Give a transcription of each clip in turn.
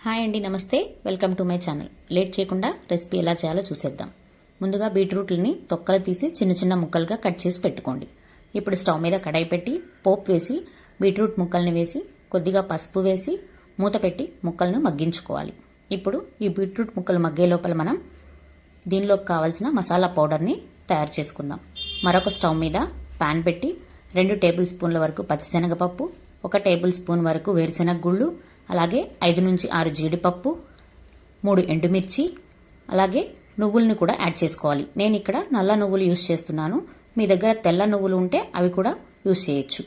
Hi అండి, నమస్తే. Welcome to my channel. Late చేయకుండా రెసిపీ ఎలా చేయాలో చూసేద్దాం. ముందుగా బీట్రూట్లని తొక్కలు తీసి చిన్న చిన్న ముక్కలుగా కట్ చేసి పెట్టుకోండి. ఇప్పుడు స్టవ్ మీద కడాయి పెట్టి పోపు వేసి బీట్రూట్ ముక్కల్ని వేసి కొద్దిగా పసుపు వేసి మూత పెట్టి ముక్కలను మగ్గించుకోవాలి. ఇప్పుడు ఈ బీట్రూట్ ముక్కలు మగ్గే లోపల మనం దీనిలోకి కావాల్సిన మసాలా పౌడర్ని తయారు చేసుకుందాం. మరొక స్టవ్ మీద పాన్ పెట్టి 2 టేబుల్ స్పూన్ల వరకు పచ్చిశనగపప్పు, 1 టేబుల్ స్పూన్ వరకు వేరుశెనగ గుళ్ళు, అలాగే 5 నుంచి 6 జీడిపప్పు, 3 ఎండుమిర్చి, అలాగే నువ్వుల్ని కూడా యాడ్ చేసుకోవాలి. నేను ఇక్కడ నల్ల నువ్వులు యూస్ చేస్తున్నాను. మీ దగ్గర తెల్ల నువ్వులు ఉంటే అవి కూడా యూస్ చేయొచ్చు.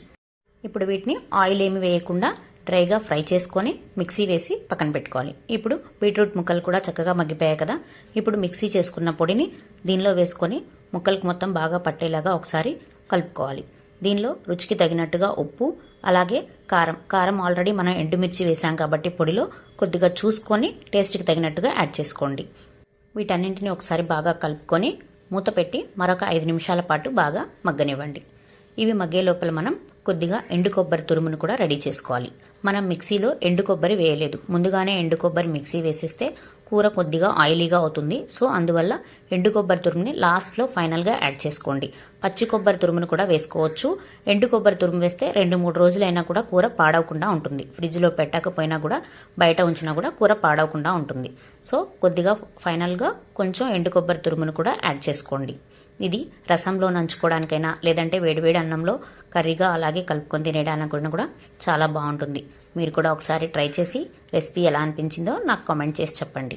ఇప్పుడు వీటిని ఆయిల్ ఏమి వేయకుండా డ్రైగా ఫ్రై చేసుకొని మిక్సీ వేసి పక్కన పెట్టుకోవాలి. ఇప్పుడు బీట్రూట్ ముక్కలు కూడా చక్కగా మగ్గిపోయాయి కదా. ఇప్పుడు మిక్సీ చేసుకున్న పొడిని దీనిలో వేసుకొని ముక్కలకు మొత్తం బాగా పట్టేలాగా ఒకసారి కలుపుకోవాలి. దీనిలో రుచికి తగినట్టుగా ఉప్పు, అలాగే కారం ఆల్రెడీ మనం ఎండుమిర్చి వేసాం కాబట్టి పొడిలో కొద్దిగా చూసుకొని టేస్ట్కి తగినట్టుగా యాడ్ చేసుకోండి. వీటన్నింటినీ ఒకసారి బాగా కలుపుకొని మూత పెట్టి మరొక 5 నిమిషాల పాటు బాగా మగ్గనివ్వండి. ఇవి మగ్గే లోపల మనం కొద్దిగా ఎండు కొబ్బరి తురుమును కూడా రెడీ చేసుకోవాలి. మనం మిక్సీలో ఎండు కొబ్బరి వేయలేదు, ముందుగానే ఎండు కొబ్బరి మిక్సీ వేసేస్తే కూర కొద్దిగా ఆయిలీగా అవుతుంది. సో అందువల్ల ఎండు కొబ్బరి తురుముని లాస్ట్లో ఫైనల్గా యాడ్ చేసుకోండి. పచ్చి కొబ్బరి తురుమును కూడా వేసుకోవచ్చు. ఎండు కొబ్బరి తురుము వేస్తే 2-3 రోజులైనా కూడా కూర పాడవకుండా ఉంటుంది. ఫ్రిడ్జ్లో పెట్టకపోయినా కూడా బయట ఉంచినా కూడా కూర పాడవకుండా ఉంటుంది. సో కొద్దిగా ఫైనల్గా కొంచెం ఎండు కొబ్బరి తురుమును కూడా యాడ్ చేసుకోండి. ఇది రసంలో నంచుకోవడానికైనా లేదంటే వేడివేడి అన్నంలో కర్రీగా అలాగే కలుపుకొని తినేయడానికి కూడా చాలా బాగుంటుంది. మీరు కూడా ఒకసారి ట్రై చేసి రెసిపీ ఎలా అనిపించిందో నాకు కామెంట్ చేసి చెప్పండి.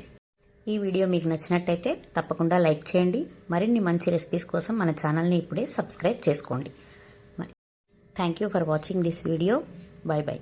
ఈ వీడియో మీకు నచ్చినట్టయితే తప్పకుండా లైక్ చేయండి. మరిన్ని మంచి రెసిపీస్ కోసం మన ఛానల్ని ఇప్పుడే సబ్స్క్రైబ్ చేసుకోండి. Thank you for watching this video. By by.